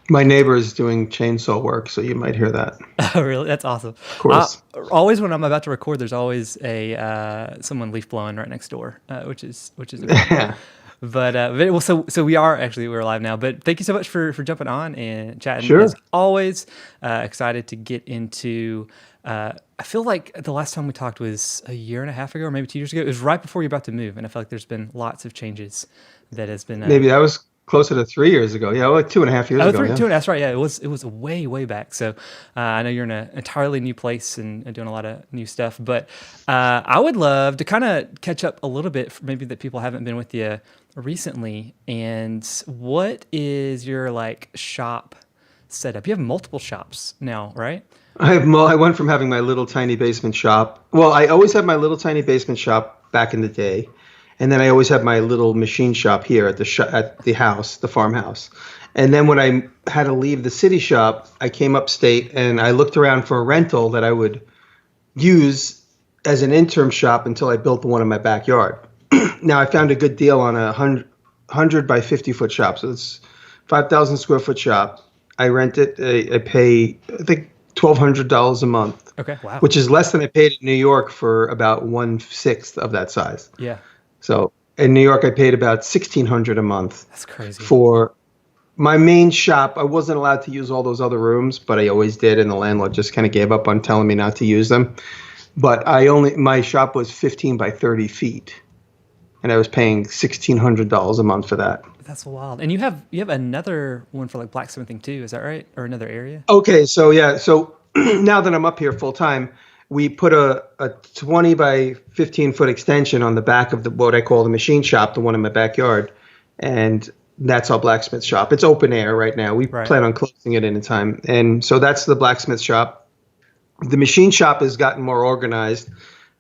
My neighbor is doing chainsaw work, so you might hear that. Oh, really? That's awesome. Of course. Always when I'm about to record, there's always a someone leaf blowing right next door, which is annoying. Yeah. Well, so we're live now. But thank you so much for jumping on and chatting. As Sure. always, excited to get into. I feel like the last time we talked was a year and a half ago, or maybe 2 years ago. It was right before you're about to move, and I feel like there's been lots of changes that has been. Maybe that was closer to 3 years ago. Yeah, like 2.5 years Oh, ago. Yeah. two and that's right. Yeah, it was way back. So I know you're in an entirely new place and doing a lot of new stuff. But I would love to kind of catch up a little bit, maybe that people haven't been with you recently. And what is your like shop setup? You have multiple shops now, right? I went from having my little tiny basement shop. Well, I always had my little tiny basement shop back in the day, and then I always had my little machine shop here at at the house, the farmhouse. And then when I had to leave the city shop, I came upstate and I looked around for a rental that I would use as an interim shop until I built the one in my backyard. Now I found a good deal on a 100 by 50 foot shop, so it's 5,000 square foot shop. I rent it. I pay I think $1,200 a month, Okay. Wow. which is less than I paid in New York for about 1/6 of that size. Yeah, So in New York, I paid about 1,600 a month that's crazy. for my main shop. I wasn't allowed to use all those other rooms, but I always did, and the landlord just kind of gave up on telling me not to use them. But my shop was 15 by 30 feet, and I was paying $1,600 a month for that. That's wild. And you have another one for like blacksmithing too. Is that right? Or another area? Okay, so yeah, so now that I'm up here full time, we put a 20 by 15 foot extension on the back of what I call the machine shop, the one in my backyard, and that's our blacksmith shop. It's open air right now. We Right. plan on closing it in time, and so that's the blacksmith shop. The machine shop has gotten more organized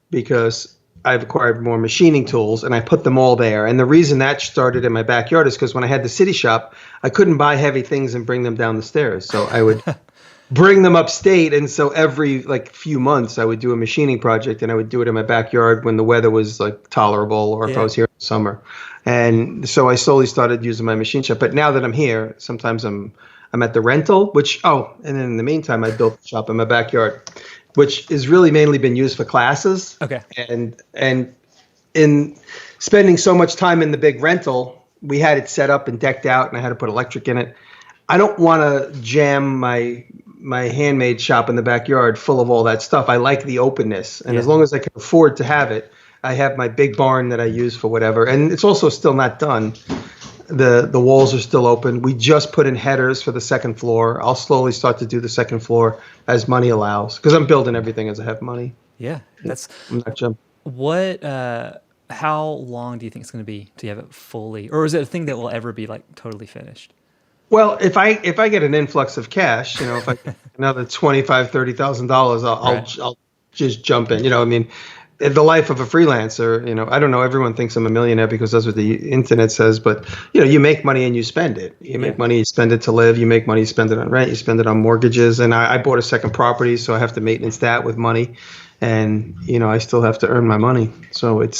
because I've acquired more machining tools and I put them all there. And the reason that started in my backyard is because when I had the city shop, I couldn't buy heavy things and bring them down the stairs. So I would bring them upstate. And so every like few months I would do a machining project and I would do it in my backyard when the weather was like tolerable or if I Yeah. was here in the summer. And so I slowly started using my machine shop. But now that I'm here, sometimes I'm at the rental, and then in the meantime I built the shop in my backyard, which has really mainly been used for classes. Okay. And in spending so much time in the big rental, we had it set up and decked out, and I had to put electric in it. I don't want to jam my handmade shop in the backyard full of all that stuff. I like the openness, and Yeah. as long as I can afford to have it, I have my big barn that I use for whatever. And it's also still not done. The walls are still open. We just put in headers for the second floor. I'll slowly start to do the second floor as money allows, because I'm building everything as I have money. Yeah. That's I'm not jumping. what. How long do you think it's going to be to have it fully, or is it a thing that will ever be like totally finished? Well, if I get an influx of cash, if I get another $25,000-$30,000, Right. I'll just jump in. I mean, the life of a freelancer. I don't know. Everyone thinks I'm a millionaire because that's what the internet says. But you make money and you spend it. You make Yeah. money, you spend it to live. You make money, you spend it on rent. You spend it on mortgages. And I bought a second property, so I have to maintenance that with money, and I still have to earn my money. So it's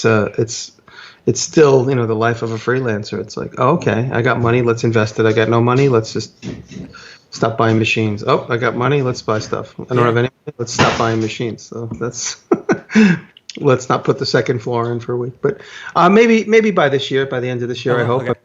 still, the life of a freelancer. It's like, oh, okay, I got money, let's invest it. I got no money, let's just stop buying machines. Oh, I got money, let's buy stuff. I don't Yeah. have any money, let's stop buying machines. So that's let's not put the second floor in for a week. But maybe by the end of this year, I hope. Okay.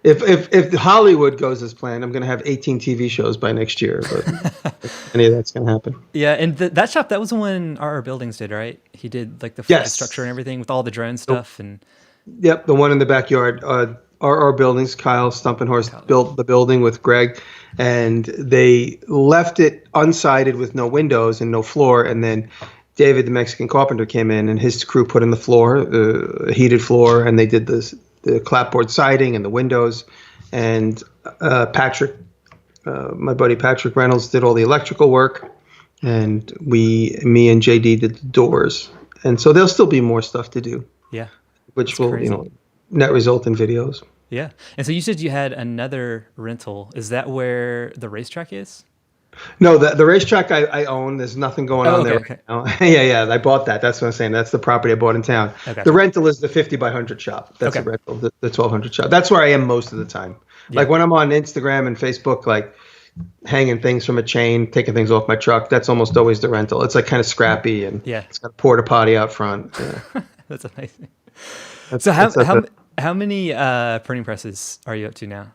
If Hollywood goes as planned, I'm going to have 18 TV shows by next year. But if any of that's going to happen. Yeah, and that shop, that was the one our buildings did, right? He did like the Yes. structure and everything with all the drone stuff and Yep, the one in the backyard. Our buildings, Kyle Stumpenhorst built the building with Greg, and they left it unsided with no windows and no floor. And then David, the Mexican carpenter, came in, and his crew put in the floor, a heated floor, and they did the clapboard siding and the windows. And Patrick, my buddy Patrick Reynolds, did all the electrical work, and me and JD did the doors. And so there'll still be more stuff to do, yeah. which That's will, crazy. net result in videos. Yeah. And so you said you had another rental. Is that where the racetrack is? No, the racetrack I own. There's nothing going Oh, on there okay. right now. Yeah. I bought that. That's what I'm saying. That's the property I bought in town. Okay. The rental is the 50 by 100 shop. That's Okay. the rental, the 1,200 shop. That's where I am most of the time. Yeah. Like when I'm on Instagram and Facebook, like hanging things from a chain, taking things off my truck, that's almost always the rental. It's like kind of scrappy and Yeah. it's got a porta potty out front. Yeah. That's amazing. That's So that's that's how many printing presses are you up to now?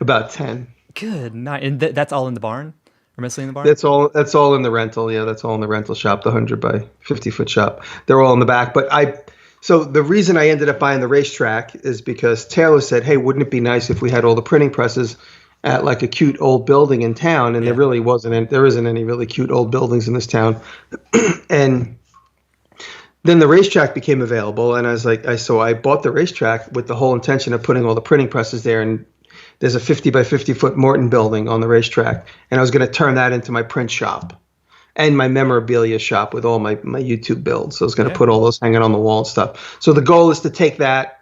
about 10. Good night. And that's all in the barn, or mostly in the barn? That's all in the rental. Yeah, that's all in the rental shop, the 100 by 50-foot shop. They're all in the back. So the reason I ended up buying the racetrack is because Taylor said, "Hey, wouldn't it be nice if we had all the printing presses at like a cute old building in town?" And Yeah. there isn't any really cute old buildings in this town. And then the racetrack became available, and I was like, so I bought the racetrack with the whole intention of putting all the printing presses there. And there's a 50 by 50-foot Morton building on the racetrack, and I was going to turn that into my print shop and my memorabilia shop with all my YouTube builds. So I was going to Yeah. put all those hanging on the wall and stuff. So the goal is to take that,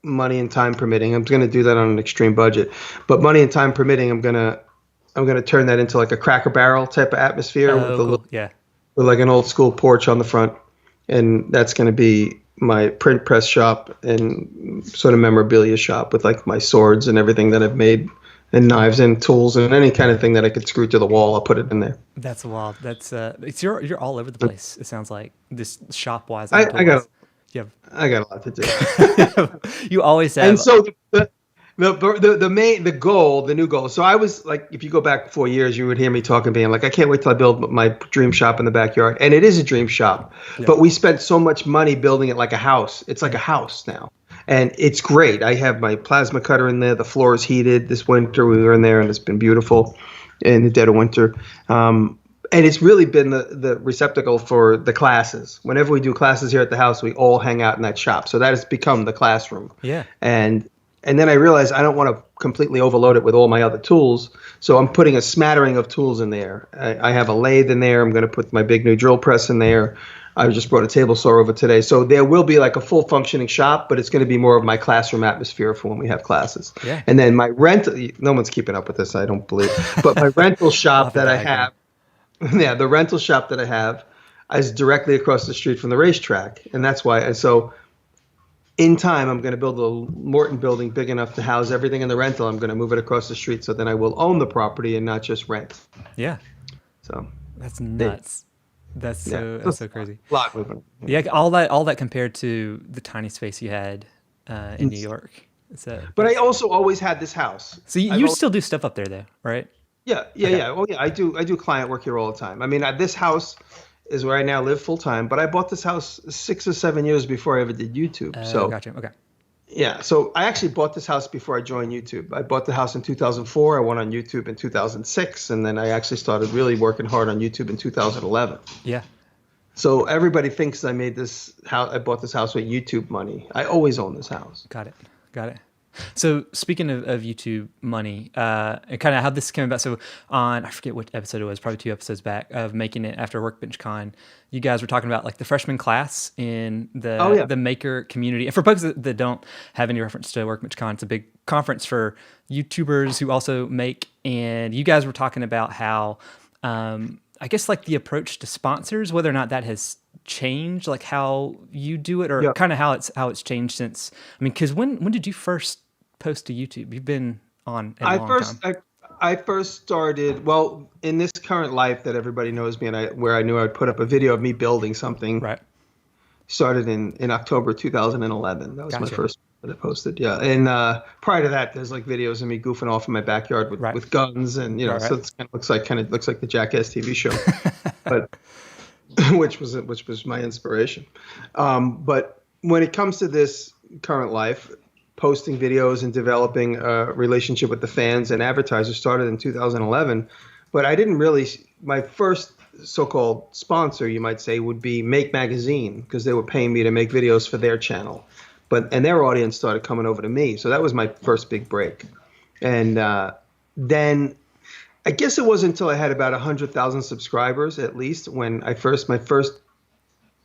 money and time permitting. I'm going to do that on an extreme budget, but money and time permitting, I'm going to turn that into like a Cracker Barrel type of atmosphere Oh, cool. Yeah. with like an old school porch on the front, and that's going to be my print press shop and sort of memorabilia shop with like my swords and everything that I've made, and knives and tools and any kind of thing that I could screw to the wall. I'll put it in there. That's wild. That's you're all over the place. It sounds like this shop wise. I got You I got a lot to do. you always have. And so the new goal. So I was like, if you go back 4 years, you would hear me talking, being like, I can't wait till I build my dream shop in the backyard. And it is a dream shop, but we spent so much money building it like a house. It's like a house now. And it's great. I have my plasma cutter in there. The floor is heated. This winter we were in there, and it's been beautiful in the dead of winter. And it's really been the receptacle for the classes. Whenever we do classes here at the house, we all hang out in that shop. So that has become the classroom. Yeah. And then I realized I don't want to completely overload it with all my other tools. So I'm putting a smattering of tools in there. I have a lathe in there. I'm going to put my big new drill press in there. I just brought a table saw over today. So there will be like a full functioning shop, but it's going to be more of my classroom atmosphere for when we have classes. Yeah. And then my rental, no one's keeping up with this, I don't believe. But my rental shop that I have, the rental shop that I have is directly across the street from the racetrack. And that's why. And so in time, I'm going to build a Morton building big enough to house everything in the rental. I'm going to move it across the street, so then I will own the property and not just rent. Yeah. So that's nuts. That's so crazy. A lot moving. Yeah, all that compared to the tiny space you had in New York. But I also always had this house. So you still do stuff up there, though, right? Yeah. Well, yeah, I do client work here all the time. I mean, this house is where I now live full time, but I bought this house 6 or 7 years before I ever did YouTube. So gotcha. Okay. Yeah, so I actually bought this house before I joined YouTube. I bought the house in 2004. I went on YouTube in 2006, and then I actually started really working hard on YouTube in 2011. Yeah. So everybody thinks I made this house. I bought this house with YouTube money. I always own this house. Got it. So speaking of YouTube money, and kind of how this came about. So I forget what episode it was, probably 2 episodes back, of making it after Workbench Con, you guys were talking about like the freshman class in the maker community. And for folks that don't have any reference to Workbench Con, it's a big conference for YouTubers who also make. And you guys were talking about how, I guess like the approach to sponsors, whether or not that has changed, like how you do it, or kind of how it's changed since. I mean, because when did you first post to YouTube? You've been on a long time. I first started, well, in this current life that everybody knows me, and where I knew I would put up a video of me building something. Right. Started in October 2011. That was my first that I posted. Yeah, and prior to that, there's like videos of me goofing off in my backyard with guns, and so it kind of looks like the Jackass TV show, but which was my inspiration. But when it comes to this current life, posting videos and developing a relationship with the fans and advertisers started in 2011. But I didn't really, my first so-called sponsor, you might say, would be Make Magazine, because they were paying me to make videos for their channel. And their audience started coming over to me. So that was my first big break. And then I guess it wasn't until I had about 100,000 subscribers, at least, when my first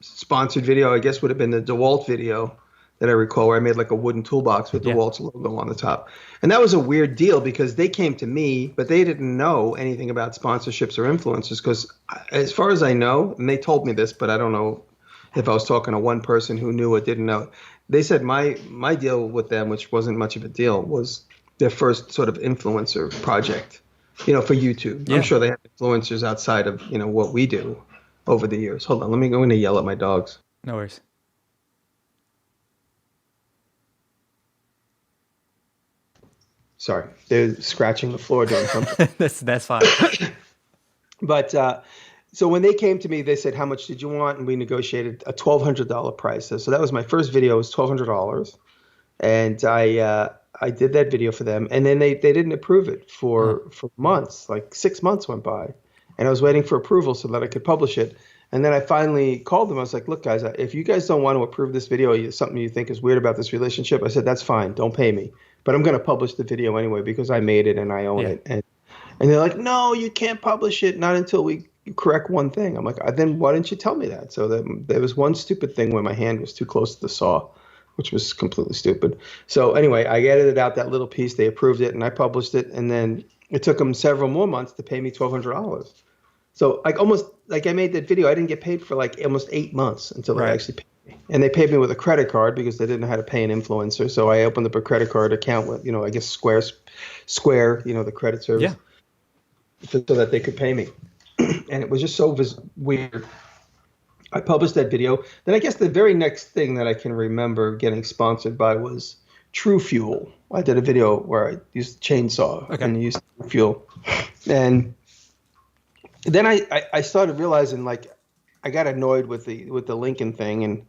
sponsored video, I guess, would have been the DeWalt video that I recall, where I made like a wooden toolbox with DeWalt's logo on the top. And that was a weird deal because they came to me, but they didn't know anything about sponsorships or influencers, because as far as I know, and they told me this, but I don't know if I was talking to one person who knew or didn't know, they said my deal with them, which wasn't much of a deal, was their first sort of influencer project, for YouTube. I'm Yeah. sure they have influencers outside of, what we do over the years. Hold on, let me go in and yell at my dogs. No worries. Sorry, they're scratching the floor doing something. That's fine. But so when they came to me, they said, "How much did you want?" And we negotiated a $1,200 price. So that was my first video. It was $1,200, and I did that video for them. And then they didn't approve it for months. Like 6 months went by, and I was waiting for approval so that I could publish it. And then I finally called them. I was like, "Look, guys, if you guys don't want to approve this video, something you think is weird about this relationship," I said, "That's fine. Don't pay me. But I'm going to publish the video anyway because I made it and I own it." And they're like, "No, you can't publish it, not until we correct one thing." I'm like, "Then why didn't you tell me that?" So there was one stupid thing where my hand was too close to the saw, which was completely stupid. So anyway, I edited out that little piece. They approved it, and I published it. And then it took them several more months to pay me $1,200. So I made that video. I didn't get paid for like almost 8 months until they actually paid me. And they paid me with a credit card because they didn't know how to pay an influencer. So I opened up a credit card account with, I guess Square, the credit service. Yeah. So that they could pay me. And it was just so weird. I published that video. Then I guess the very next thing that I can remember getting sponsored by was True Fuel. I did a video where I used a chainsaw and used True Fuel. And then I started realizing, like, I got annoyed with the Lincoln thing, and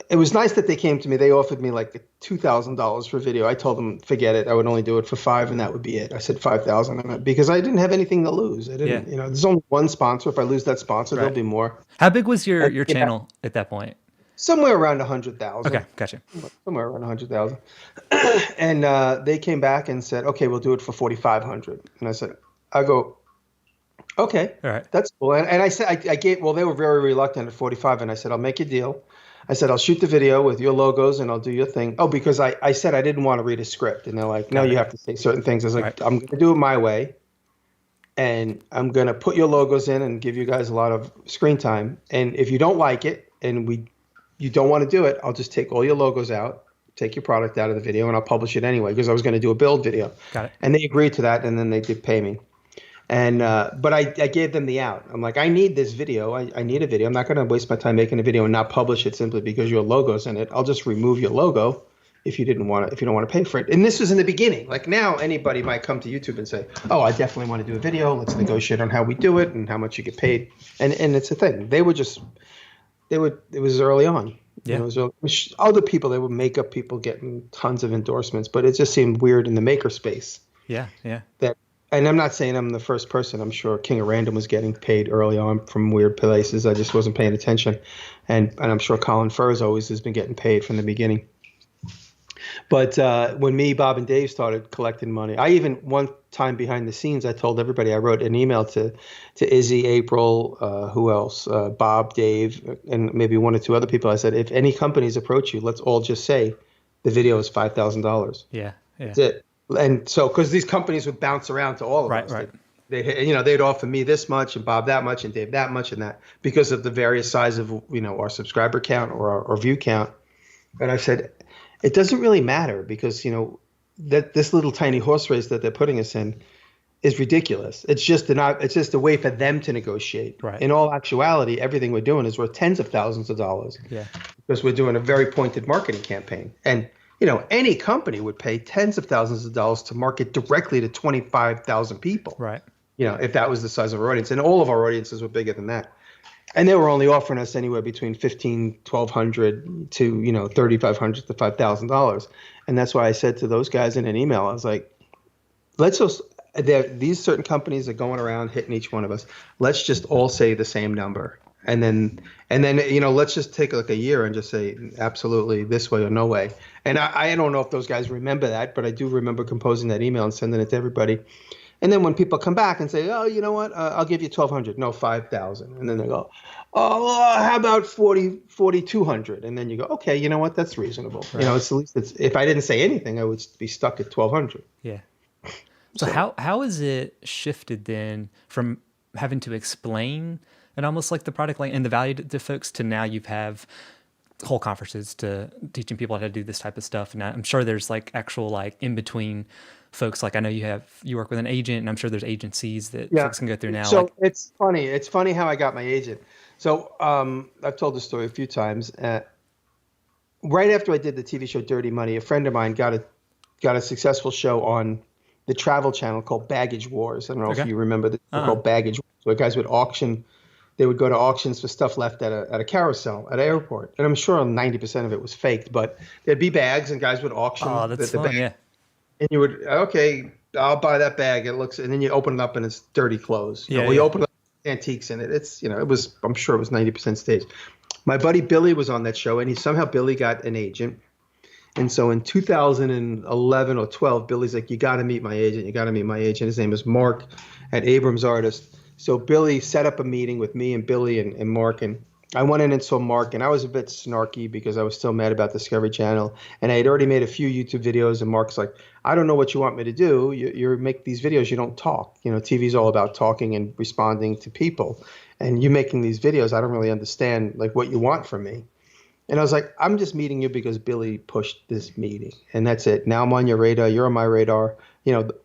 it was nice that they came to me. They offered me like $2,000 for video. I told them, forget it. I would only do it for $5,000, and that would be it. I said $5,000 because I didn't have anything to lose. I didn't, there's only one sponsor. If I lose that sponsor, there'll be more. How big was your channel at that point? Somewhere around 100,000. Okay, gotcha. Somewhere around 100,000. And they came back and said, "Okay, we'll do it for 4,500." And I go, "Okay, all right, that's cool." And I said, they were very reluctant at 45, and I said, "I'll make a deal." I said, "I'll shoot the video with your logos and I'll do your thing." Oh, because I said I didn't want to read a script. And they're like, "No, you have to say certain things." I was like, "I'm going to do it my way. And I'm going to put your logos in and give you guys a lot of screen time. And if you don't like it and you don't want to do it, I'll just take all your logos out, take your product out of the video, and I'll publish it anyway," because I was going to do a build video. Got it. And they agreed to that, and then they did pay me. And but I gave them the out. I'm like, I need this video. I need a video. I'm not going to waste my time making a video and not publish it simply because your logo's in it. I'll just remove your logo if you don't want to pay for it. And this was in the beginning. Like now, anybody might come to YouTube and say, "Oh, I definitely want to do a video. Let's negotiate on how we do it and how much you get paid." And it's a thing. It was early on. Yeah. Other people, they were makeup people getting tons of endorsements, but it just seemed weird in the maker space. Yeah, yeah. And I'm not saying I'm the first person. I'm sure King of Random was getting paid early on from weird places. I just wasn't paying attention. And I'm sure Colin Furze always has been getting paid from the beginning. But when me, Bob, and Dave started collecting money, I even one time behind the scenes, I told everybody, I wrote an email to Izzy, April, who else, Bob, Dave, and maybe one or two other people. I said, if any companies approach you, let's all just say the video is $5,000. Yeah, yeah. That's it. And so, because these companies would bounce around to all of us. Right. They'd offer me this much and Bob that much and Dave that much and that because of the various size of, our subscriber count or our view count. And I said, it doesn't really matter because, that this little tiny horse race that they're putting us in is ridiculous. It's just a way for them to negotiate. Right. In all actuality, everything we're doing is worth tens of thousands of dollars. Yeah. Because we're doing a very pointed marketing campaign. And any company would pay tens of thousands of dollars to market directly to 25,000 people. Right. If that was the size of our audience. And all of our audiences were bigger than that. And they were only offering us anywhere between $1,500 to, $3,500 to $5,000. And that's why I said to those guys in an email, I was like, these certain companies are going around hitting each one of us. Let's just all say the same number. And then, let's just take like a year and just say absolutely this way or no way. And I don't know if those guys remember that, but I do remember composing that email and sending it to everybody. And then when people come back and say, "Oh, you know what? I'll give you $1,200." No, $5,000. And then they go, "Oh, how about $4,200?" And then you go, "Okay, you know what? That's reasonable." Right. It's at least if I didn't say anything, I would be stuck at $1,200. Yeah. So how has it shifted then from having to explain and almost like the product line and the value to folks to now you have whole conferences to teaching people how to do this type of stuff. And I'm sure there's like actual like in between folks. Like I know you work with an agent, and I'm sure there's agencies that Yeah. folks can go through now. So Like, it's funny. It's funny how I got my agent. So I've told the story a few times. Right after I did the TV show Dirty Money, a friend of mine got a successful show on the Travel Channel called Baggage Wars. I don't know if okay, you remember the show called Baggage Wars, where guys would auction. They would go to auctions for stuff left at a carousel at an airport, and I'm sure 90% of it was faked. But there'd be bags, and guys would auction oh, that's the fun. bag, Yeah, and you would okay, I'll buy that bag. It looks, and then you open it up, and it's dirty clothes. yeah, We yeah. open up antiques in it. It's it was. I'm sure it was 90% staged. My buddy Billy was on that show, and Billy got an agent. And so in 2011 or 12, Billy's like, you got to meet my agent. You got to meet my agent. His name is Mark at Abrams Artist. So Billy set up a meeting with me and Billy and Mark. And I went in and saw Mark, and I was a bit snarky because I was still mad about Discovery Channel. And I had already made a few YouTube videos. And Mark's like, I don't know what you want me to do. You make these videos, you don't talk. TV's all about talking and responding to people. And you making these videos, I don't really understand like what you want from me. And I was like, I'm just meeting you because Billy pushed this meeting, and that's it. Now I'm on your radar. You're on my radar.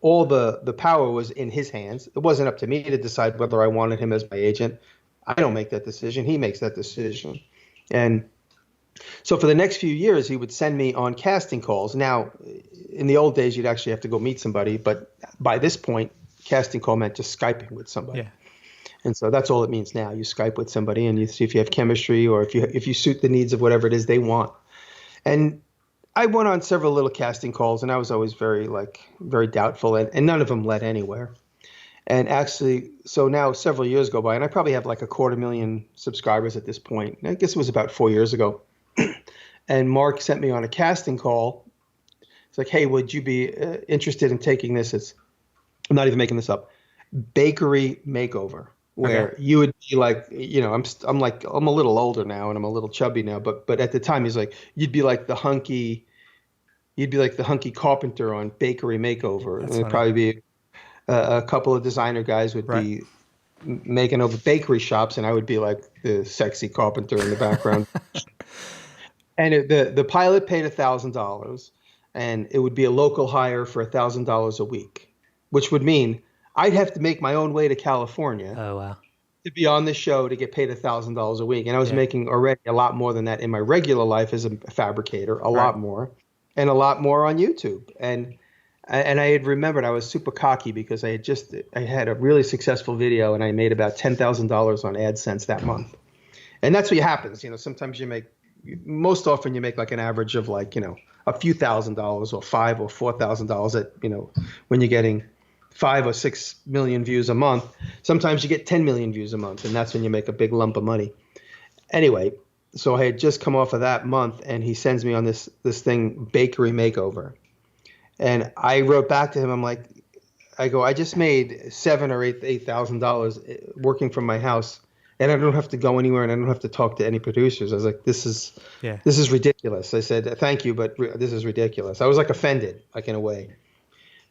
All the power was in his hands. It wasn't up to me to decide whether I wanted him as my agent. I don't make that decision. He makes that decision. And so for the next few years, he would send me on casting calls. Now, in the old days, you'd actually have to go meet somebody. But by this point, casting call meant just Skyping with somebody. Yeah. And so that's all it means now. You Skype with somebody and you see if you have chemistry or if you suit the needs of whatever it is they want. And I went on several little casting calls, and I was always very doubtful, and none of them led anywhere. And actually, so now several years go by, and I probably have like 250,000 subscribers at this point. I guess it was about 4 years ago. And Mark sent me on a casting call. It's like, hey, would you be interested in taking this? I'm not even making this up. Bakery makeover. Where you would be like, I'm a little older now and I'm a little chubby now, but at the time he's like, you'd be like the hunky carpenter on Bakery Makeover. That's and it'd probably be a couple of designer guys would be making over bakery shops, and I would be like the sexy carpenter in the background. And the pilot paid $1,000, and it would be a local hire for $1,000 a week, which would mean I'd have to make my own way to California to be on the show to get paid $1,000 a week. And I was making already a lot more than that in my regular life as a fabricator, a lot more, and a lot more on YouTube. And I had remembered I was super cocky because I had a really successful video, and I made about $10,000 on AdSense that month. And that's what happens. Sometimes most often you make like an average of like, a few $1,000s or $5,000 or $4,000 at, when you're getting 5 or 6 million views a month. Sometimes you get 10 million views a month, and that's when you make a big lump of money. Anyway, so I had just come off of that month, and he sends me on this thing, Bakery Makeover. And I wrote back to him. I'm like, I just made $7,000 or $8,000 working from my house, and I don't have to go anywhere, and I don't have to talk to any producers. I was like, this is ridiculous. I said, thank you, but this is ridiculous. I was like offended, like in a way.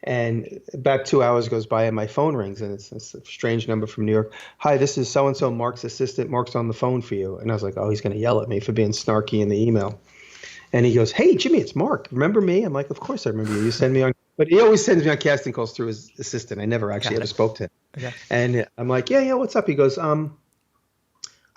And about 2 hours goes by and my phone rings, and it's a strange number from New York. Hi, this is so-and-so, Mark's assistant. Mark's on the phone for you. And I was like, oh, he's going to yell at me for being snarky in the email. And he goes, hey, Jimmy, it's Mark. Remember me? I'm like, of course I remember you. You send me on. But he always sends me on casting calls through his assistant. I never actually ever spoke to him. Okay. And I'm like, yeah, what's up? He goes,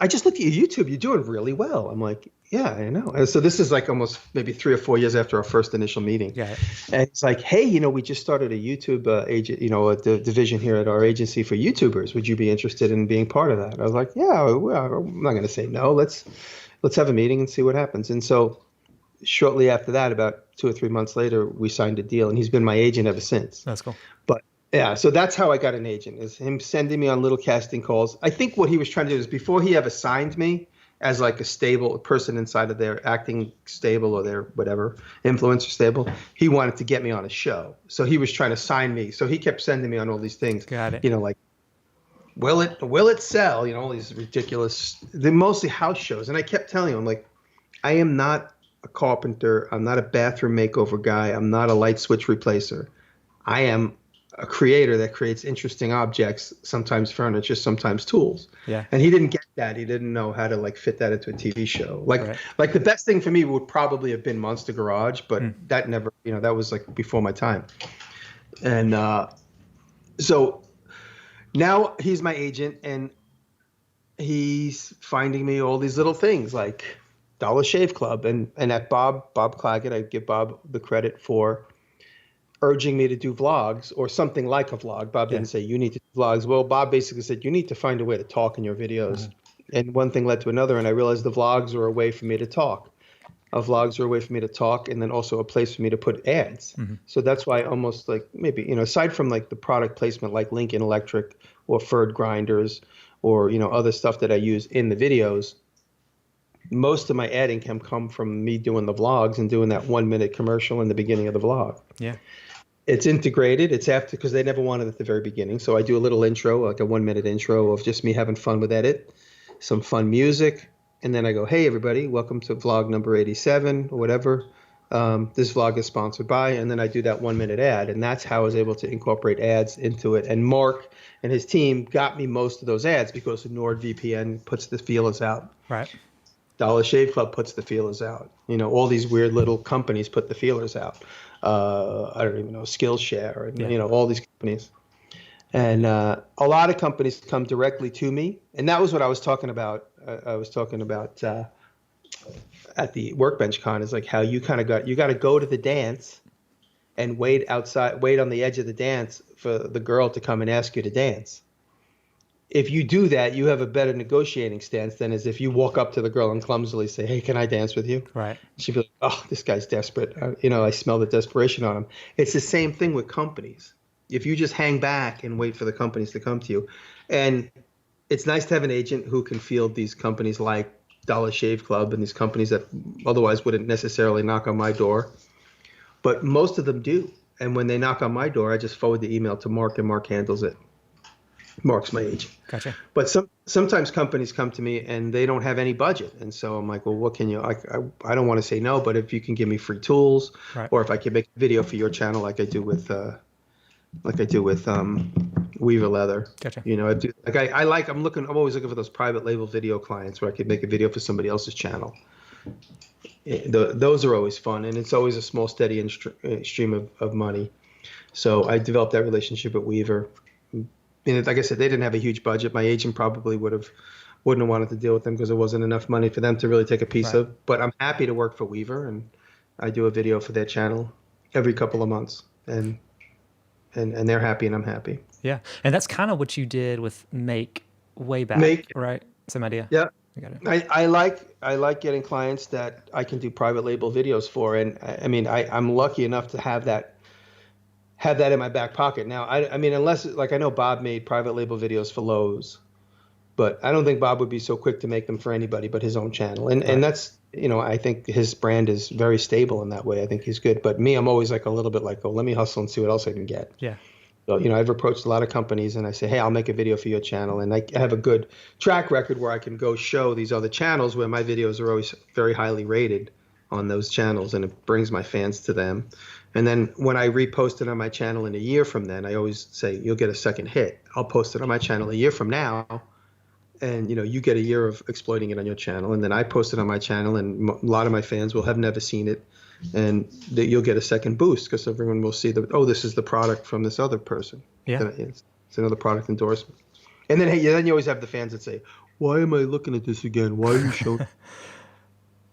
I just looked at your YouTube. You're doing really well. I'm like, yeah, I know. And so this is like almost maybe 3 or 4 years after our first initial meeting. Yeah. And it's like, hey, we just started a YouTube agent, a division here at our agency for YouTubers. Would you be interested in being part of that? I was like, yeah, well, I'm not going to say no. Let's have a meeting and see what happens. And so shortly after that, about 2 or 3 months later, we signed a deal, and he's been my agent ever since. That's cool. But yeah, so that's how I got an agent, is him sending me on little casting calls. I think what he was trying to do is before he ever signed me as like a stable person inside of their acting stable or their whatever influencer stable, he wanted to get me on a show. So he was trying to sign me. So he kept sending me on all these things. Got it. Like, will it sell? All these ridiculous, they're mostly house shows. And I kept telling him, like, I am not a carpenter. I'm not a bathroom makeover guy. I'm not a light switch replacer. I am a creator that creates interesting objects, sometimes furniture, sometimes tools. Yeah. And he didn't get that. He didn't know how to like fit that into a TV show. Right. Like the best thing for me would probably have been Monster Garage, but that never, that was like before my time. And so now he's my agent, and he's finding me all these little things like Dollar Shave Club, and at Bob Claggett, I give Bob the credit for urging me to do vlogs or something like a vlog. Bob didn't say you need to do vlogs. Well, Bob basically said you need to find a way to talk in your videos. And one thing led to another, and I realized the vlogs were a way for me to talk. Vlogs are a way for me to talk, and then also a place for me to put ads. So that's why almost like maybe, aside from like the product placement like Lincoln Electric or Ferd grinders or, other stuff that I use in the videos, most of my ad income come from me doing the vlogs and doing that 1 minute commercial in the beginning of the vlog. Yeah. It's integrated. It's after, because they never wanted it at the very beginning. So I do a little intro, like a 1 minute intro of just me having fun with edit, some fun music. And then I go, hey, everybody, welcome to vlog number 87 or whatever. This vlog is sponsored by, and then I do that 1 minute ad. And that's how I was able to incorporate ads into it. And Mark and his team got me most of those ads because NordVPN puts the feelers out. Right. Dollar Shave Club puts the feelers out. All these weird little companies put the feelers out. I don't even know, Skillshare, and all these companies. And a lot of companies come directly to me. And that was what I was talking about. I was talking about at the Workbench Con, is like how you got to go to the dance and wait on the edge of the dance for the girl to come and ask you to dance. If you do that, you have a better negotiating stance than as if you walk up to the girl and clumsily say, hey, can I dance with you? Right. She'd be like, oh, this guy's desperate. I smell the desperation on him. It's the same thing with companies. If you just hang back and wait for the companies to come to you. And it's nice to have an agent who can field these companies like Dollar Shave Club and these companies that otherwise wouldn't necessarily knock on my door. But most of them do. And when they knock on my door, I just forward the email to Mark, and Mark handles it. Mark's my agent. Gotcha. But sometimes companies come to me and they don't have any budget. And so I'm like, well, what can you, I don't want to say no, but if you can give me free tools, right, or if I can make a video for your channel like I do with Weaver Leather. Gotcha. I'm always looking for those private label video clients where I could make a video for somebody else's channel. Those are always fun, and it's always a small, steady stream of money. So I developed that relationship with Weaver. And like I said, they didn't have a huge budget. My agent probably wouldn't have wanted to deal with them because there wasn't enough money for them to really take a piece of. But I'm happy to work for Weaver, and I do a video for their channel every couple of months, and they're happy and I'm happy. Yeah, and that's kind of what you did with Make way back, right? Same idea. Yeah, I got it. I like getting clients that I can do private label videos for, and I'm lucky enough to have that in my back pocket. Now, unless, like, I know Bob made private label videos for Lowe's, but I don't think Bob would be so quick to make them for anybody but his own channel. And that's, I think his brand is very stable in that way. I think he's good. But me, I'm always like a little bit like, oh, let me hustle and see what else I can get. Yeah. So, I've approached a lot of companies and I say, hey, I'll make a video for your channel. And I have a good track record where I can go show these other channels where my videos are always very highly rated on those channels, and it brings my fans to them. And then when I repost it on my channel in a year from then, I always say, you'll get a second hit. I'll post it on my channel a year from now, and you get a year of exploiting it on your channel. And then I post it on my channel, and a lot of my fans will have never seen it, and you'll get a second boost because everyone will see this is the product from this other person. Yeah. It's another product endorsement. And then you always have the fans that say, why am I looking at this again? Why are you showing?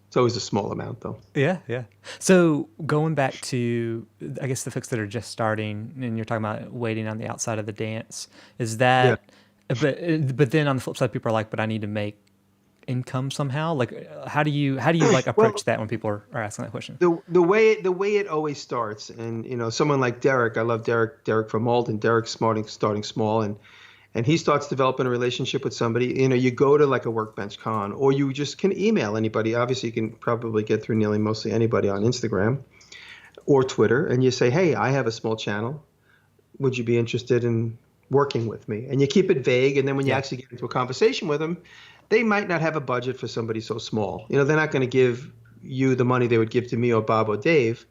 It's always a small amount, though. Yeah, yeah. So going back to, I guess, the folks that are just starting, and you're talking about waiting on the outside of the dance, is that? Yeah. But then on the flip side, people are like, "But I need to make income somehow." Like, how do you like approach that when people are asking that question? The way it always starts, and someone like Derek, I love Derek from Malden. Derek's starting small, and he starts developing a relationship with somebody. You go to like a Workbench Con, or you just can email anybody. Obviously, you can probably get through nearly mostly anybody on Instagram or Twitter, and you say, hey, I have a small channel. Would you be interested in working with me? And you keep it vague, and then when you actually get into a conversation with them, they might not have a budget for somebody so small. They're not going to give you the money they would give to me or Bob or Dave.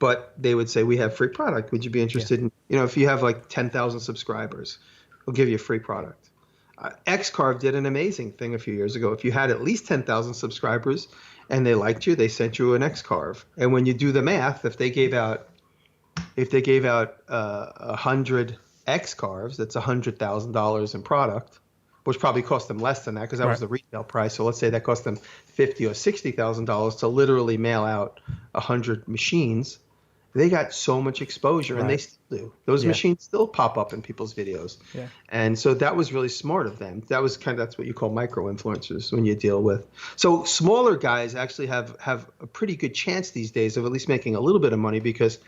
but they would say, we have free product. Would you be Yeah. interested in, if you have like 10,000 subscribers, we'll give you a free product. Xcarve did an amazing thing a few years ago. If you had at least 10,000 subscribers and they liked you, they sent you an Xcarve. And when you do the math, if they gave out 100 Xcarves, that's $100,000 in product, which probably cost them less than that because that was the retail price. So let's say that cost them $50,000 or $60,000 to literally mail out 100 machines. They got so much exposure, and they still do. Those machines still pop up in people's videos. Yeah. And so that was really smart of them. That's what you call micro influencers when you deal with. So smaller guys actually have a pretty good chance these days of at least making a little bit of money, because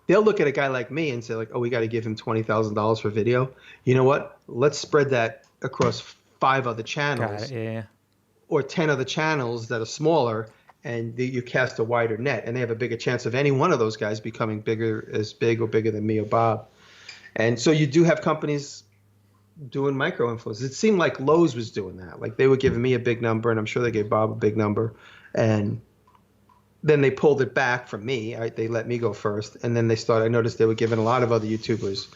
they'll look at a guy like me and say like, oh, we got to give him $20,000 for video. You know what? Let's spread that across 5 other channels. Got it. Yeah. Or 10 other channels that are smaller, and you cast a wider net, and they have a bigger chance of any one of those guys becoming as big or bigger than me or Bob. And so you do have companies doing micro influencers. It seemed like Lowe's was doing that. Like they were giving me a big number, and I'm sure they gave Bob a big number. And then they pulled it back from me. They let me go first. And then I noticed they were giving a lot of other YouTubers.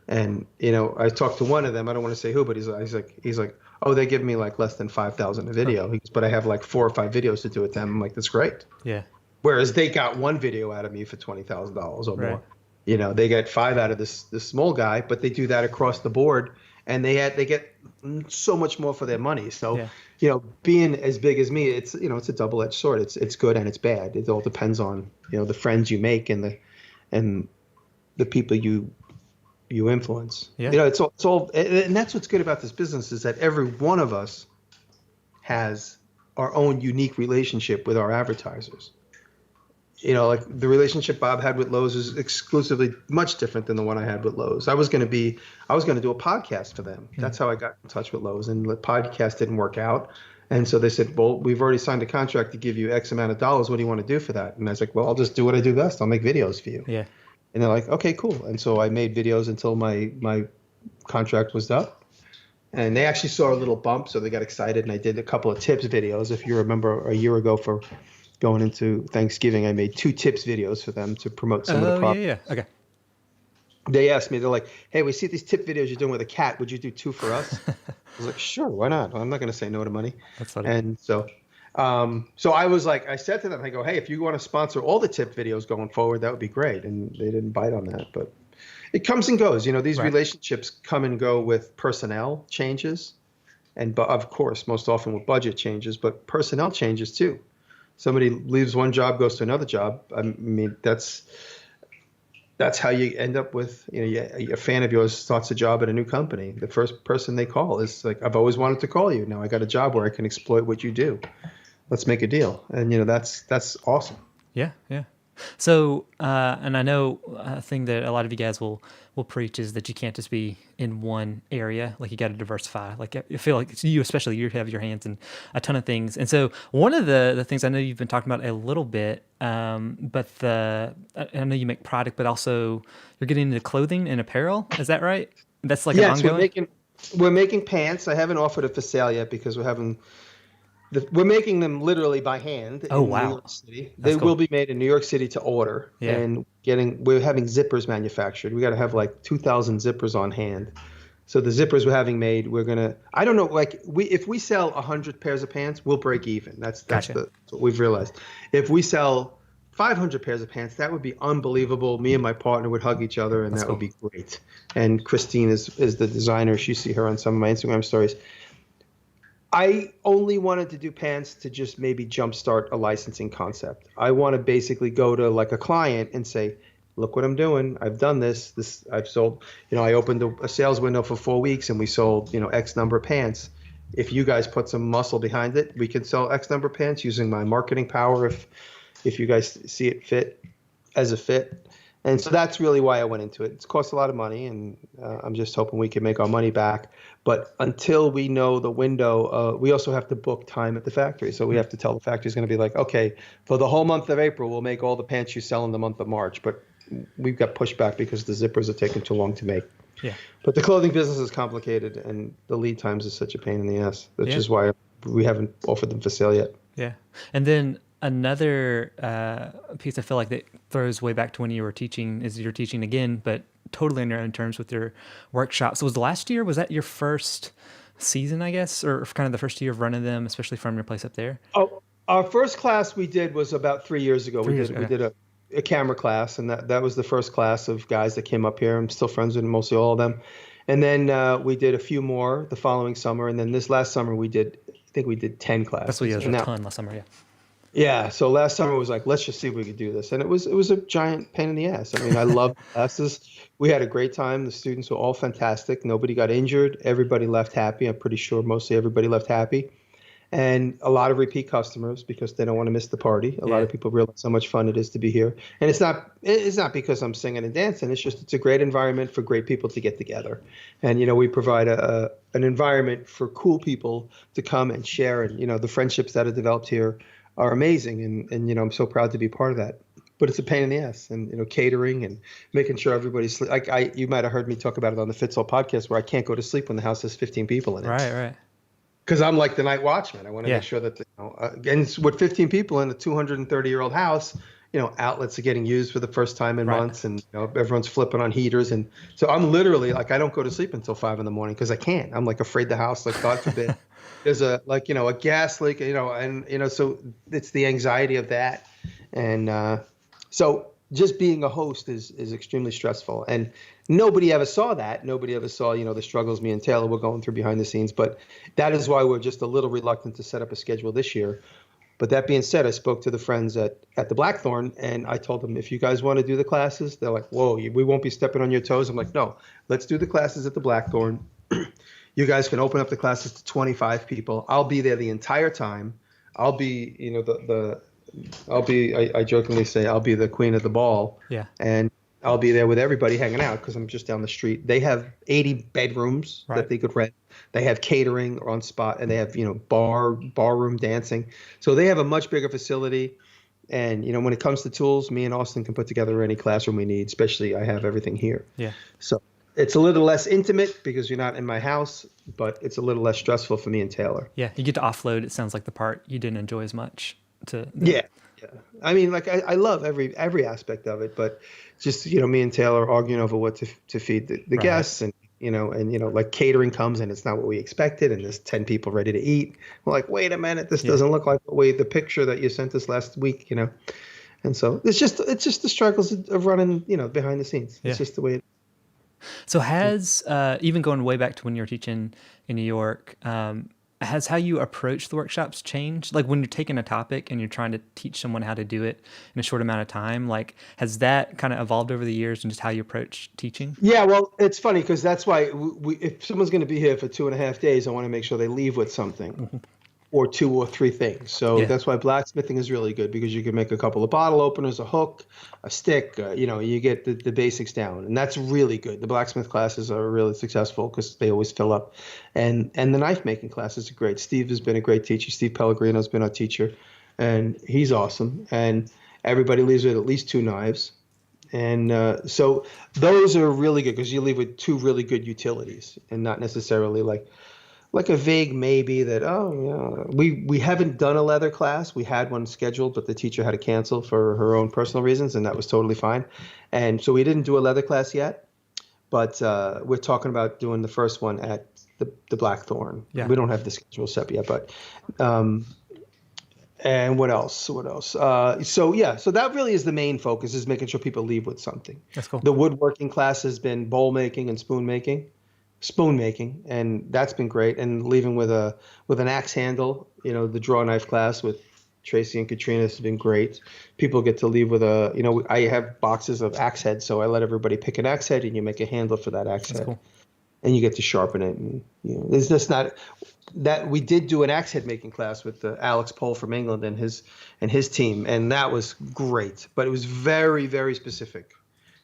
And, I talked to one of them. I don't want to say who, but he's like, oh, they give me like less than 5,000 a video. He goes, but I have like 4 or 5 videos to do with them. I'm like, that's great. Yeah. Whereas they got one video out of me for $20,000 or more. They get 5 out of this small guy, but they do that across the board, and they get so much more for their money. So, being as big as me, it's a double-edged sword. It's good and it's bad. It all depends on the friends you make and the people you influence. Yeah. It's all, and that's what's good about this business, is that every one of us has our own unique relationship with our advertisers. Like the relationship Bob had with Lowe's is exclusively much different than the one I had with Lowe's. I was going to do a podcast for them. That's how I got in touch with Lowe's, and the podcast didn't work out. And so they said, well, we've already signed a contract to give you X amount of dollars. What do you want to do for that? And I was like, well, I'll just do what I do best. I'll make videos for you. Yeah. And they're like, okay, cool. And so I made videos until my contract was up. And they actually saw a little bump, so they got excited. And I did a couple of tips videos. If you remember, a year ago for going into Thanksgiving, I made 2 tips videos for them to promote some of the products. Yeah. Okay. They asked me, they're like, hey, we see these tip videos you're doing with a cat. Would you do 2 for us? I was like, sure, why not? I'm not going to say no to money. That's funny. And so I was like, I said to them, I go, hey, if you want to sponsor all the tip videos going forward, that would be great. And they didn't bite on that, but it comes and goes. These relationships come and go with personnel changes, and of course, most often with budget changes, but personnel changes too. Somebody leaves one job, goes to another job. I mean, that's how you end up with, a fan of yours starts a job at a new company. The first person they call is like, I've always wanted to call you. Now I got a job where I can exploit what you do. Let's make a deal. And, that's awesome. Yeah. Yeah. So, and I know a thing that a lot of you guys will preach is that you can't just be in one area. Like you got to diversify. Like I feel like you, especially, you have your hands in a ton of things. And so one of the things I know you've been talking about a little bit, but I know you make product, but also you're getting into clothing and apparel. Is that right? That's like an ongoing. We're making pants. I haven't offered it for sale yet because we're making them literally by hand in New York City. They will be made in New York City to order, and we're having zippers manufactured. We got to have like 2,000 zippers on hand. So the zippers we're having made, I don't know, like if we sell 100 pairs of pants, we'll break even. That's what we've realized. If we sell 500 pairs of pants, that would be unbelievable. Me and my partner would hug each other, and that would be great. And Christine is the designer. You see her on some of my Instagram stories. I only wanted to do pants to just maybe jumpstart a licensing concept. I want to basically go to like a client and say, look what I'm doing. I've done this. I've sold, I opened a sales window for 4 weeks and we sold, X number of pants. If you guys put some muscle behind it, we can sell X number of pants using my marketing power if you guys see it fit as a fit. And so that's really why I went into it. It's cost a lot of money, and I'm just hoping we can make our money back. But until we know the window, we also have to book time at the factory. So we have to tell the factory is going to be like, okay, for the whole month of April, we'll make all the pants you sell in the month of March. But we've got pushback because the zippers are taking too long to make. Yeah. But the clothing business is complicated, and the lead times is such a pain in the ass, which is why we haven't offered them for sale yet. Yeah. And then Another piece I feel like that throws way back to when you were teaching is you're teaching again, but totally on your own terms with your workshops. Was last year, was that your first season, I guess, or kind of the first year of running them, especially from your place up there? Oh, our first class we did was about 3 years ago. 3 years We ago. did a camera class, and that was the first class of guys that came up here. I'm still friends with mostly all of them. And then we did a few more the following summer, and then this last summer I think we did 10 That's what you classes. guys were And a now, ton last summer, yeah. yeah, so last summer was like, let's just see if we could do this, and it was a giant pain in the ass. I mean, I loved classes. We had a great time. The students were all fantastic. Nobody got injured. Everybody left happy. I'm pretty sure mostly everybody left happy. And a lot of repeat customers because they don't want to miss the party. A lot Yeah. of people realize how much fun it is to be here. And it's not because I'm singing and dancing. It's a great environment for great people to get together. And we provide an environment for cool people to come and share. And the friendships that are developed here are amazing. And I'm so proud to be part of that. But it's a pain in the ass, and catering and making sure everybody's like you might have heard me talk about it on the Fitzel podcast where I can't go to sleep when the house has 15 people in it. Right, right. Because I'm like the night watchman. I want to Yeah. make sure that, and with 15 people in a 230-year-old house, outlets are getting used for the first time in Right. months, and everyone's flipping on heaters, and so I'm literally like I don't go to sleep until 5 in the morning because I can't. I'm like afraid the house, like God forbid, there's a gas leak, and so it's the anxiety of that, and so just being a host is extremely stressful, and nobody ever saw that. Nobody ever saw, the struggles me and Taylor were going through behind the scenes. But that is why we're just a little reluctant to set up a schedule this year. But that being said, I spoke to the friends at the Blackthorn, and I told them, if you guys want to do the classes, they're like, whoa, we won't be stepping on your toes. I'm like, no, let's do the classes at the Blackthorn. You guys can open up the classes to 25 people. I'll be there the entire time. I'll be, I jokingly say, I'll be the queen of the ball. Yeah. And I'll be there with everybody hanging out because I'm just down the street. They have 80 bedrooms Right. that they could rent. They have catering on spot, and they have, barroom dancing. So they have a much bigger facility. And, when it comes to tools, me and Austin can put together any classroom we need, especially I have everything here. Yeah. So it's a little less intimate because you're not in my house, but it's a little less stressful for me and Taylor. Yeah. You get to offload, it sounds like, the part you didn't enjoy as much Yeah. I mean, like I love every aspect of it, but just me and Taylor arguing over what to feed the Right. guests, and like catering comes and it's not what we expected, and there's 10 people ready to eat. We're like, wait a minute, this doesn't look like the picture that you sent us last week, and so it's just the struggles of running behind the scenes. Yeah. It's just the way it. So has even going way back to when you were teaching in New York, has how you approach the workshops changed? Like when you're taking a topic and you're trying to teach someone how to do it in a short amount of time, like has that kind of evolved over the years and just how you approach teaching? Yeah, well, it's funny because that's why if someone's going to be here for 2.5 days, I want to make sure they leave with something. Or 2 or 3 things. So Yeah. that's why blacksmithing is really good, because you can make a couple of bottle openers, a hook, a stick, you get the basics down. And that's really good. The blacksmith classes are really successful because they always fill up. And the knife making classes are great. Steve has been a great teacher. Steve Pellegrino has been our teacher, and he's awesome. And everybody leaves with at least 2 knives. And so those are really good because you leave with 2 really good utilities, and not necessarily like a vague maybe that, we haven't done a leather class. We had one scheduled, but the teacher had to cancel for her own personal reasons, and that was totally fine. And so we didn't do a leather class yet, but we're talking about doing the first one at the Blackthorn. Yeah. We don't have the schedule set yet, but and what else? So that really is the main focus, is making sure people leave with something. That's cool. The woodworking class has been bowl making and spoon making, and that's been great. And leaving with an axe handle, the draw knife class with Tracy and Katrina has been great. People get to leave with I have boxes of axe heads, so I let everybody pick an axe head, and you make a handle for that axe head. Cool. And you get to sharpen it. And it's just not that we did do an axe head making class with Alex Pohl from England and his team, and that was great. But it was very, very specific.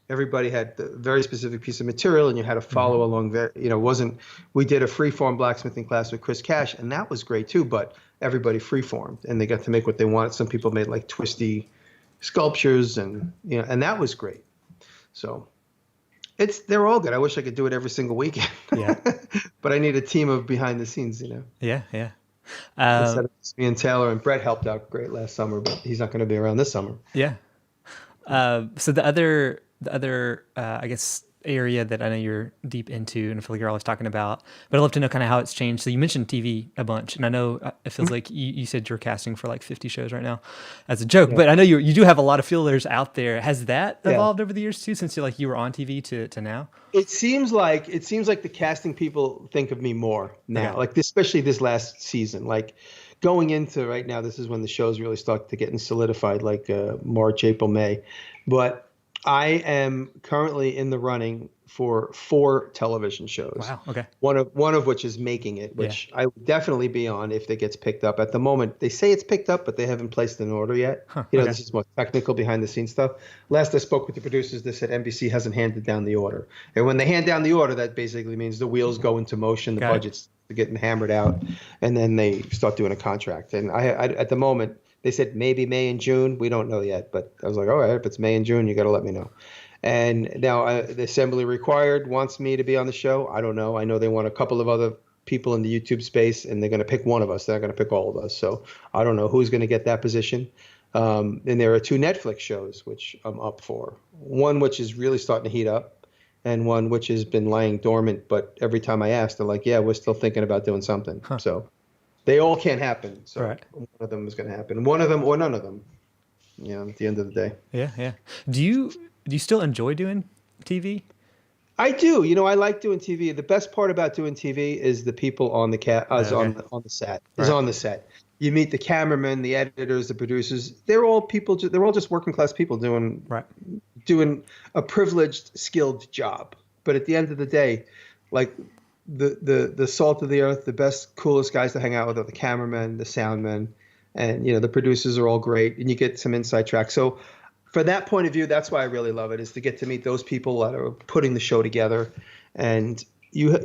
Everybody had a very specific piece of material, and you had to follow along there. We did a freeform blacksmithing class with Chris Cash, and that was great too, but everybody freeformed, and they got to make what they wanted. Some people made like twisty sculptures, and that was great. So they're all good. I wish I could do it every single weekend. Yeah. But I need a team of behind the scenes, Yeah, yeah. Um, Instead of just me and Taylor, and Brett helped out great last summer, but he's not going to be around this summer. yeah. So the other, I guess, area that I know you're deep into, and I feel like you're always talking about, but I'd love to know kind of how it's changed. So you mentioned TV a bunch, and I know it feels like you said you're casting for like 50 shows right now, as a joke. Yeah. But I know you do have a lot of feelers out there. Has that Yeah. evolved over the years too, since you were on TV to now? It seems like the casting people think of me more Okay. now, like especially this last season. Like going into right now, this is when the shows really start to getting solidified, like March, April, May. But I am currently in the running for 4 television shows. Wow. Okay. One of which is Making It, Yeah. which I would definitely be on if it gets picked up. At the moment, they say it's picked up, but they haven't placed an order yet. Huh. You know, Okay. this is more technical behind the scenes stuff. Last I spoke with the producers, they said NBC hasn't handed down the order. And when they hand down the order, that basically means the wheels go into motion, the Got it. budget's getting hammered out, and then they start doing a contract. And at the moment, they said maybe May and June. We don't know yet, but I was like, all right, if it's May and June, you got to let me know. And now the Assembly Required wants me to be on the show. I don't know. I know they want a couple of other people in the YouTube space, and they're going to pick one of us. They're not going to pick all of us. So I don't know who's going to get that position. And there are 2 Netflix shows which I'm up for. One which is really starting to heat up, and one which has been lying dormant. But every time I ask, they're like, "Yeah, we're still thinking about doing something." Huh. So they all can't happen. So Right. one of them is going to happen. One of them or none of them. At the end of the day. Yeah. Yeah. Do you still enjoy doing TV? I do. I like doing TV. The best part about doing TV is the people on the Okay. on the set. Is Right. on the set. You meet the cameramen, the editors, the producers. They're all people. They're all just working class people Right. doing a privileged, skilled job. But at the end of the day, like the salt of the earth, the best, coolest guys to hang out with are the cameramen, the soundmen, and the producers are all great, and you get some inside track. So for that point of view, that's why I really love it, is to get to meet those people that are putting the show together, and you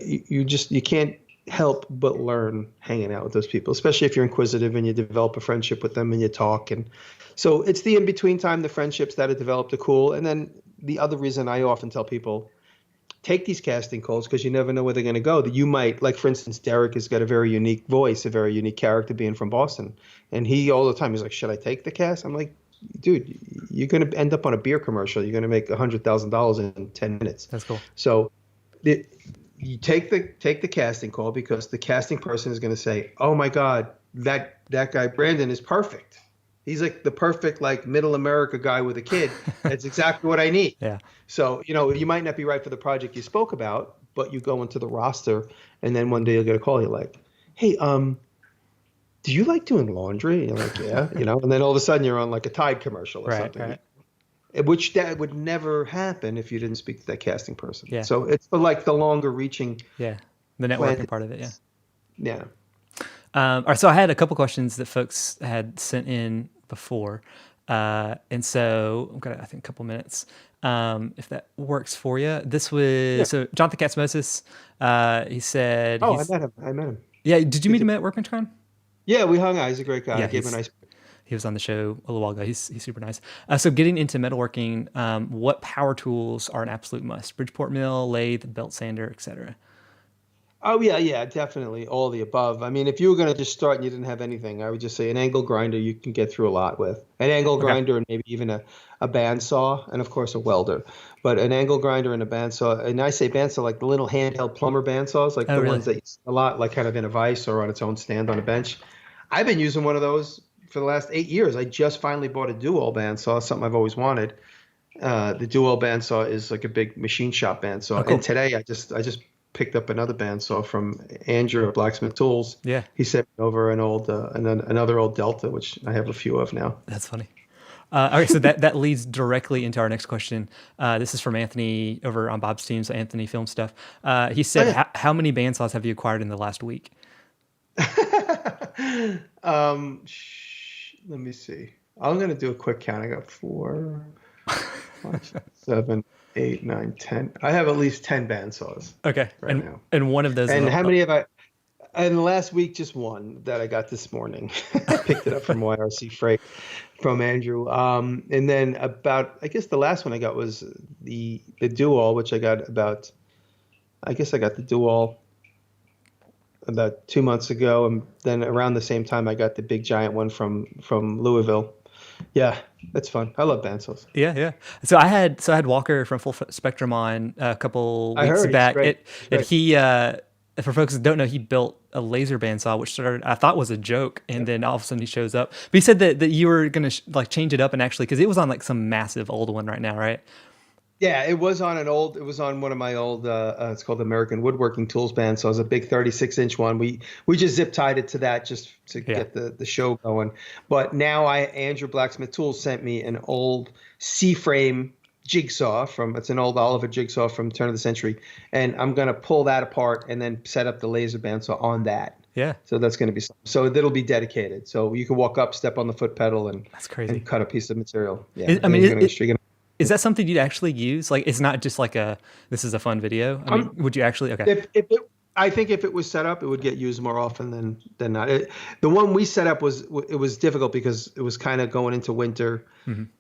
can't help but learn hanging out with those people, especially if you're inquisitive and you develop a friendship with them and you talk. And so it's the in between time, the friendships that are developed are cool. And then the other reason I often tell people, take these casting calls because you never know where they're going to go. That you might, like for instance, Derek has got a very unique voice, a very unique character being from Boston, and he all the time he's like, "Should I take the cast?" I'm like, "Dude, you're going to end up on a beer commercial. You're going to make $100,000 in 10 minutes." That's cool. So you take the casting call because the casting person is going to say, "Oh my God, that guy Brandon is perfect. He's like the perfect like middle America guy with a kid. That's exactly what I need." Yeah. So you might not be right for the project you spoke about, but you go into the roster, and then one day you'll get a call. You're like, "Hey, do you like doing laundry?" And you're like, "Yeah," and then all of a sudden you're on like a Tide commercial or Right. something. Right. Which that would never happen if you didn't speak to that casting person. Yeah. So it's for like the longer reaching Yeah. The plan. networking part of it. Yeah. Yeah. All right, so I had a couple questions that folks had sent in before, and so I've got I think a couple minutes, if that works for you. This Yeah. was so Jonathan Katzmosis. He said Oh, he's I met him. yeah. Did you Good meet to- him at WorkbenchCon? Yeah, we hung out. He's a great guy. Yeah, I gave him a nice. he was on the show a little while ago. He's super nice. So getting into metalworking, what power tools are an absolute must? Bridgeport mill, lathe, belt sander, etc. Oh yeah, definitely all the above. I mean, if you were going to just start and you didn't have anything, I would just say an angle grinder you can get through a lot with. An angle Okay. grinder and maybe even a bandsaw, and of course a welder. But an angle grinder and a bandsaw, and I say bandsaw like the little handheld plumber bandsaws, like Oh, the really? ones that you see a lot, like kind of in a vise or on its own stand on a bench. I've been using one of those for the last 8 years. I just finally bought a dual bandsaw, something I've always wanted. The dual bandsaw is like a big machine shop bandsaw. Oh, cool. And today I just picked up another bandsaw from Andrew at Blacksmith Tools. Yeah, He sent me over an old another old Delta, which I have a few of now. that's funny. Okay, so that leads directly into our next question. This is from Anthony over on Bob's team, so Anthony Film Stuff. He said, Oh, yeah. how many bandsaws have you acquired in the last week? Let me see. I'm gonna do a quick count. I got 4, 5, 7, 8, 9, 10. I have at least 10 bandsaws Okay, right now. and one of those. And is how many have I? And last week, just one that I got this morning. I picked it up from YRC Freight from Andrew. And then I guess the last one I got was the Dual, which I got about, I guess I got the Dual about 2 months ago, and then around the same time I got the big giant one from Louisville. Yeah, that's fun. I love bandsaws. Yeah, yeah. So I had Walker from Full Spectrum on a couple I weeks heard he's back. great. It He's and great. he for folks that don't know, he built a laser bandsaw, which started I thought was a joke, and then all of a sudden he shows up. But he said that you were gonna like change it up and actually because it was on like some massive old one right now, right? Yeah, it was on one of my old, it's called American Woodworking Tools band. So it was a big 36-inch one. We just zip tied it to that just to Yeah. get the show going. But now Andrew Blacksmith Tools sent me an old C-frame jigsaw it's an old Oliver jigsaw from turn of the century. And I'm going to pull that apart and then set up the laser bandsaw on that. Yeah. So that's going to be something. So that'll be dedicated. So you can walk up, step on the foot pedal That's and crazy. cut a piece of material. Yeah. I And mean, you're going to is that something you'd actually use? Like, it's not just like this is a fun video. I mean, would you actually? Okay. if it, I think if it was set up, it would get used more often than not. The one we set up it was difficult because it was kind of going into winter.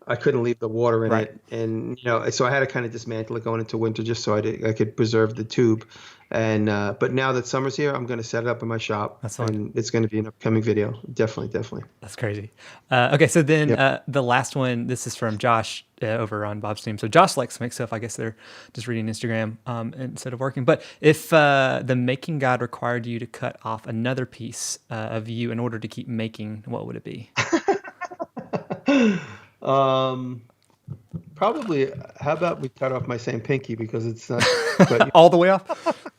I couldn't leave the water in Right. it, and so I had to kind of dismantle it going into winter just so I could preserve the tube. And but now that summer's here, I'm going to set it up in my shop, That's fun. and it's going to be an upcoming video. Definitely. That's crazy. Okay, so then Yep. the last one, this is from Josh over on Bob's team. So Josh likes to make stuff. I guess they're just reading Instagram instead of working. But if the making guide required you to cut off another piece of you in order to keep making, what would it be? Um, Probably. How about we cut off my same pinky because it's not. But All the way off?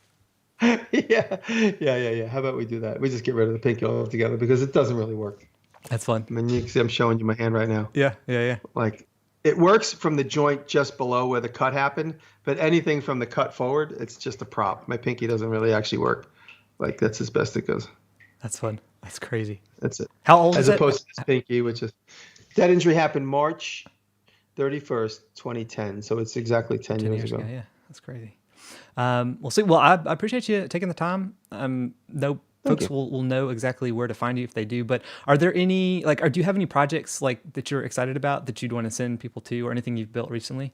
yeah. How about we do that? We just get rid of the pinky altogether because it doesn't really work. That's fun. I mean, you can see I'm showing you my hand right now. Yeah. Like, it works from the joint just below where the cut happened, but anything from the cut forward, it's just a prop. My pinky doesn't really actually work. Like, that's as best it goes. That's fun. That's crazy. That's it. How old As is it? opposed to this pinky, which is that injury happened March 31st, 2010. So it's exactly 10 years ago. Yeah, that's crazy. We'll see. Well, I appreciate you taking the time. No Thank folks you. will know exactly where to find you if they do. But are there any or do you have any projects like that you're excited about that you'd want to send people to, or anything you've built recently?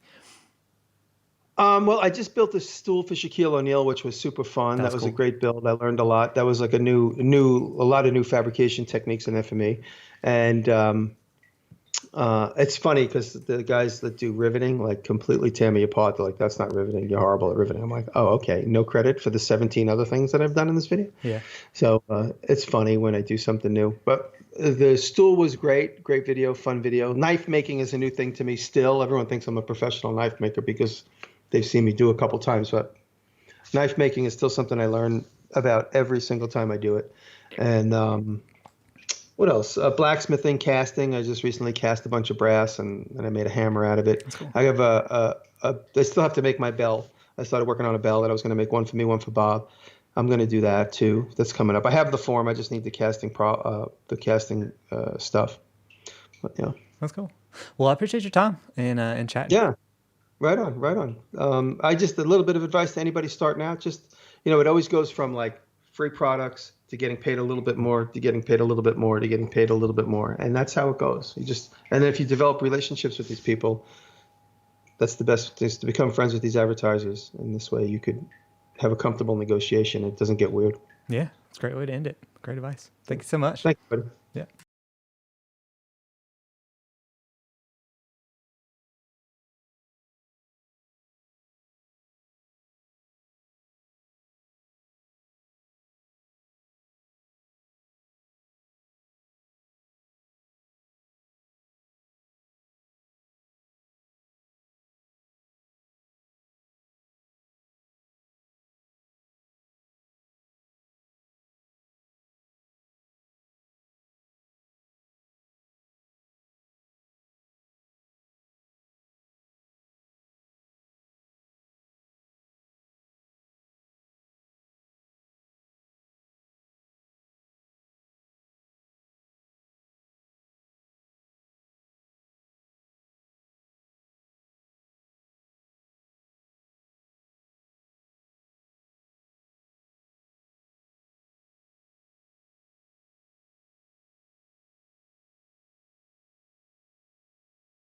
Well, I just built a stool for Shaquille O'Neal, which was super fun. That That's was a cool. great build. I learned a lot. That was like a lot of new fabrication techniques in there for me. And it's funny because the guys that do riveting like completely tear me apart. They're like, "That's not riveting. You're horrible at riveting." I'm like, "Oh, okay. No credit for the 17 other things that I've done in this video." Yeah. So it's funny when I do something new. But the stool was great. Great video, fun video. Knife making is a new thing to me still. Everyone thinks I'm a professional knife maker because they've seen me do a couple times. But knife making is still something I learn about every single time I do it. And what else? Blacksmithing, casting. I just recently cast a bunch of brass and I made a hammer out of it. That's cool. I have I still have to make my bell. I started working on a bell that I was going to make one for me, one for Bob. I'm going to do that too. That's coming up. I have the form. I just need the casting stuff. But, yeah. That's cool. Well, I appreciate your time and chatting. Yeah. Right on. I just a little bit of advice to anybody starting out. Just it always goes from like free products to getting paid a little bit more, to getting paid a little bit more, to getting paid a little bit more, and that's how it goes. And then if you develop relationships with these people, that's the best is to become friends with these advertisers, and this way you could have a comfortable negotiation. It doesn't get weird. Yeah, it's a great way to end it. Great advice. Thank you so much. Thank you, buddy. Yeah.